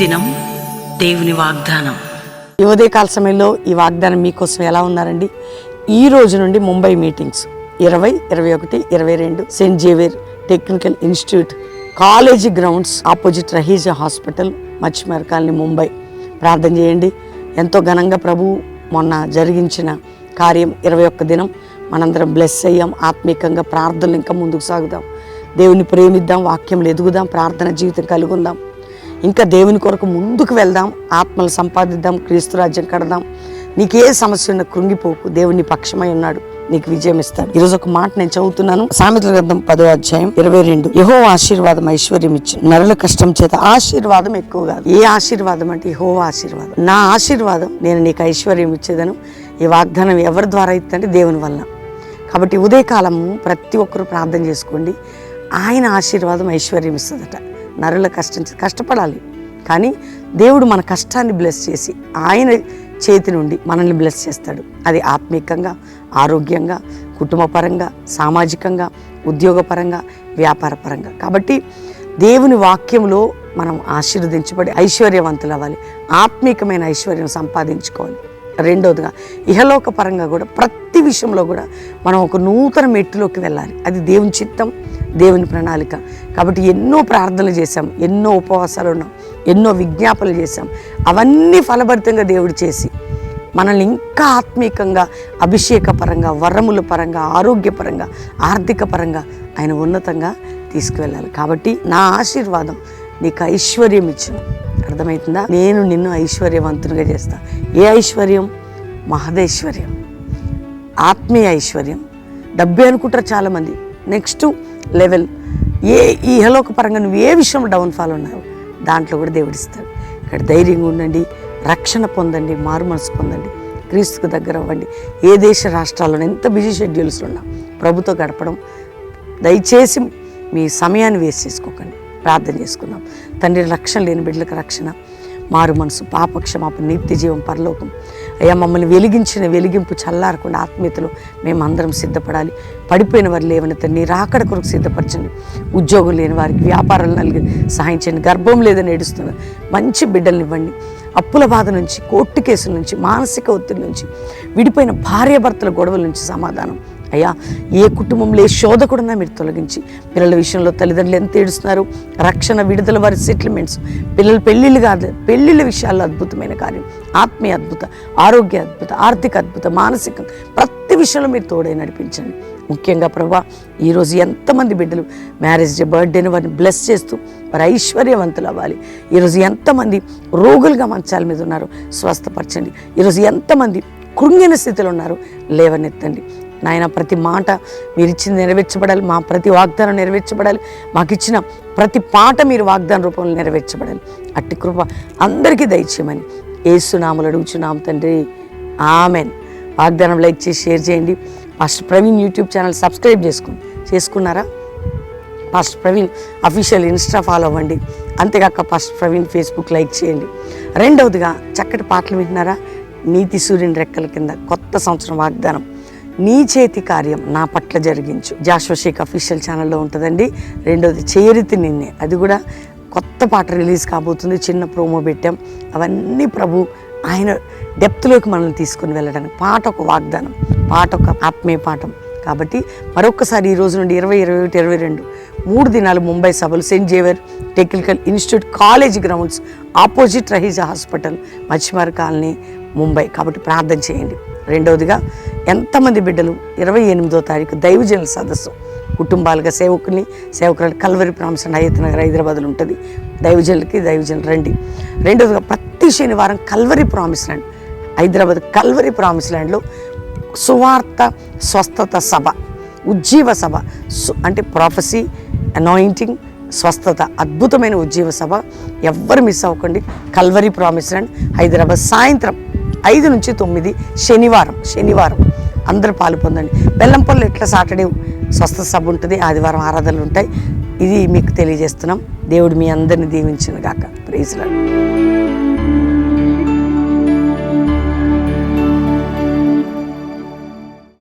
దినం దేవుని వాగ్దానం. ఈ ఉదయకాల సమయంలో ఈ వాగ్దానం మీకోసం ఎలా ఉన్నారండి? ఈ రోజు నుండి Mumbai meetings 20, 21, 22 Saint Xavier technical Institute college grounds opposite Raheja hospital, Machhimar colony, Mumbai. ప్రార్థన చేయండి. ఎంతో ఘనంగా ప్రభు మొన్న జరిగించిన కార్యం 21 దినం మనందరం బ్లెస్ అయ్యాం. ఆత్మీకంగా ప్రార్థనలు ఇంకా ముందుకు సాగుదాం. దేవుని ప్రేమిద్దాం, వాక్యంలో ఎదుగుదాం, ప్రార్థన జీవితం కలిగి ఉందాం. ఇంకా దేవుని కొరకు ముందుకు వెళ్దాం, ఆత్మలు సంపాదిద్దాం, క్రీస్తు రాజ్యం కడదాం. నీకు ఏ సమస్య ఉన్నా కృంగిపోకు, దేవుని పక్షమై ఉన్నాడు, నీకు విజయం ఇస్తాడు. ఈరోజు ఒక మాట నేను చదువుతున్నాను. సామెతల గ్రంథం 10వ అధ్యాయం 22. యెహోవా ఆశీర్వాదం ఐశ్వర్యం ఇచ్చి నరుల కష్టం చేత ఆశీర్వాదం ఎక్కువ కాదు. ఏ ఆశీర్వాదం అంటే యెహోవా ఆశీర్వాదం. నా ఆశీర్వాదం నేను నీకు ఐశ్వర్యం ఇచ్చేదను. ఈ వాగ్దానం ఎవరి ద్వారా ఇస్తుందంటే దేవుని వల్ల. కాబట్టి ఉదయకాలము ప్రతి ఒక్కరూ ప్రార్థన చేసుకోండి. ఆయన ఆశీర్వాదం ఐశ్వర్యం ఇస్తుందట. నరుల కష్టపడాలి, కానీ దేవుడు మన కష్టాన్ని బ్లెస్ చేసి ఆయన చేతి నుండి మనల్ని బ్లెస్ చేస్తాడు. అది ఆత్మీకంగా, ఆరోగ్యంగా, కుటుంబపరంగా, సామాజికంగా, ఉద్యోగపరంగా, వ్యాపారపరంగా. కాబట్టి దేవుని వాక్యంలో మనం ఆశీర్వదించబడి ఐశ్వర్యవంతులు అవ్వాలి, ఆత్మీకమైన ఐశ్వర్యం సంపాదించుకోవాలి. రెండోదిగా ఇహలోక పరంగా కూడా ప్రతి విషయంలో కూడా మనం ఒక నూతన మెట్టులోకి వెళ్ళాలి. అది దేవుని చిత్తం, దేవుని ప్రణాళిక. కాబట్టి ఎన్నో ప్రార్థనలు చేశాం, ఎన్నో ఉపవాసాలు ఉన్నాం, ఎన్నో విజ్ఞాపనలు చేశాం. అవన్నీ ఫలభరితంగా దేవుడు చేసి మనల్ని ఇంకా ఆత్మీకంగా, అభిషేక పరంగా, వరముల పరంగా, ఆరోగ్యపరంగా, ఆర్థిక పరంగా ఆయన ఉన్నతంగా తీసుకువెళ్ళాలి. కాబట్టి నా ఆశీర్వాదం నీకు ఐశ్వర్యం ఇచ్చిన, అర్థమవుతుందా? నేను నిన్ను ఐశ్వర్యవంతునిగా చేస్తా. ఏ ఐశ్వర్యం? మహదైశ్వర్యం, ఆత్మీయ ఐశ్వర్యం. డబ్బే అనుకుంటారు చాలామంది. నెక్స్ట్ లెవెల్ ఈ ఇహలోక పరంగా నువ్వు ఏ విషయంలో డౌన్ఫాల్ ఉన్నావు దాంట్లో కూడా దేవుడు ఇస్తాడు. ఇక్కడ ధైర్యంగా ఉండండి, రక్షణ పొందండి, మారు మనసు పొందండి, క్రీస్తుకు దగ్గర అవ్వండి. ఏ దేశ రాష్ట్రాల్లో ఎంత బిజీ షెడ్యూల్స్లో ఉన్నా ప్రభుతో గడపడం. దయచేసి మీ సమయాన్ని వేస్ట్ చేసుకోకండి. ప్రార్థన చేసుకుందాం. తండ్రి, రక్షణ లేని బిడ్డలకు రక్షణ, మారు మనసు, పాపక్షమాపణ, నిత్య జీవం, పరలోకం. అయ్యా, మమ్మల్ని వెలిగించిన వెలిగింపు చల్లారకుండా ఆత్మీయతలో మేమందరం సిద్ధపడాలి. పడిపోయిన వారు లేవనెత్త నీ రాకడ కొరకు సిద్ధపరచండి. ఉద్యోగం లేని వారికి వ్యాపారాలు నలిగి సహాయం చేయండి. గర్భం లేదని ఏడుస్తున్నారు, మంచి బిడ్డల్ని ఇవ్వండి. అప్పుల బాధ నుంచి, కోర్టు కేసుల నుంచి, మానసిక ఒత్తిడి నుంచి, విడిపోయిన భార్యాభర్తల గొడవల నుంచి సమాధానం. అయ్యా, ఏ కుటుంబంలో ఏ శోధకుడున్నా మీరు తొలగించి, పిల్లల విషయంలో తల్లిదండ్రులు ఎంత ఏడుస్తున్నారు, రక్షణ, విడుదల, వారి సెటిల్మెంట్స్, పిల్లలు పెళ్ళిళ్ళు కాదు, పెళ్ళిళ్ళ విషయాల్లో అద్భుతమైన కార్యం, ఆత్మీయ అద్భుత, ఆరోగ్య అద్భుత, ఆర్థిక అద్భుత, మానసిక ప్రతి విషయంలో మీరు తోడై నడిపించండి. ముఖ్యంగా ప్రభా, ఈరోజు ఎంతమంది బిడ్డలు మ్యారేజ్ డే, బర్త్డేని వారిని బ్లెస్ చేస్తూ వారు ఐశ్వర్యవంతులు అవ్వాలి. ఈరోజు ఎంతమంది రోగులుగా మంచాల మీద ఉన్నారు, స్వస్థపరచండి. ఈరోజు ఎంతమంది కృంగిన స్థితిలో ఉన్నారు, లేవనెత్తండి. నాయన, ప్రతి మాట మీరు ఇచ్చింది నెరవేర్చబడాలి, మా ప్రతి వాగ్దానం నెరవేర్చబడాలి, మాకు ఇచ్చిన ప్రతి పాట మీరు వాగ్దాన రూపంలో నెరవేర్చబడాలి. అట్టి కృప అందరికీ దయచేయమని యేసునామములో అడుగుచున్నాం తండ్రి, ఆమెన్. వాగ్దానం లైక్ చేసి షేర్ చేయండి. Pastor Praveen YouTube channel subscribe చేసుకున్నారా? Pastor Praveen official Insta follow అవ్వండి. అంతేకాక పాస్టర్ ప్రవీణ్ ఫేస్బుక్ లైక్ చేయండి. రెండవదిగా చక్కటి పాటలు వింటున్నారా? నీతి సూర్యుని రెక్కల కింద కొత్త సంవత్సరం వాగ్దానం, నీ చేతి కార్యం నా పట్ల జరిగించు, జాషువా షేక్ అఫీషియల్ ఛానల్లో ఉంటుందండి. రెండోది చేరితి నిన్నే, అది కూడా కొత్త పాట రిలీజ్ కాబోతుంది. చిన్న ప్రోమో పెట్టాం. అవన్నీ ప్రభు ఆయన డెప్త్లోకి మనల్ని తీసుకుని వెళ్ళడానికి పాట ఒక వాగ్దానం, పాట ఒక ఆత్మీయ పాఠం. కాబట్టి మరొకసారి ఈ రోజు నుండి 20, 21, 22 3 దినాలు ముంబై సభలు Saint Xavier technical institute college grounds opposite Raheja hospital, Machhimar colony, Mumbai. కాబట్టి ప్రార్థన చేయండి. రెండవదిగా ఎంతమంది బిడ్డలు 28వ తారీఖు దైవజనుల సదస్సు, కుటుంబాలుగా సేవకురాలు Calvary promise and Hayat Nagar హైదరాబాద్లో ఉంటుంది. దైవజనులు రండి. రెండవదిగా ప్రతి శనివారం Calvary promise land, Hyderabad Calvary promise ల్యాండ్లో సువార్త స్వస్థత సభ, ఉజ్జీవ సభ, అంటే ప్రాఫెసీ, అనాయింటింగ్, స్వస్థత, అద్భుతమైన ఉజ్జీవ సభ. ఎవ్వరు మిస్ అవ్వకండి. Calvary promise land, Hyderabad. సాయంత్రం 5 నుంచి 9 శనివారం అందరూ పాలు పొందండి. బెల్లంపల్లి ఎట్లా సాటర్డే స్వస్థత సభ ఉంటుంది, ఆదివారం ఆరాధనలు ఉంటాయి. ఇది మీకు తెలియజేస్తున్నాం. దేవుడు మీ అందరిని దీవించును గాక. Praise lord.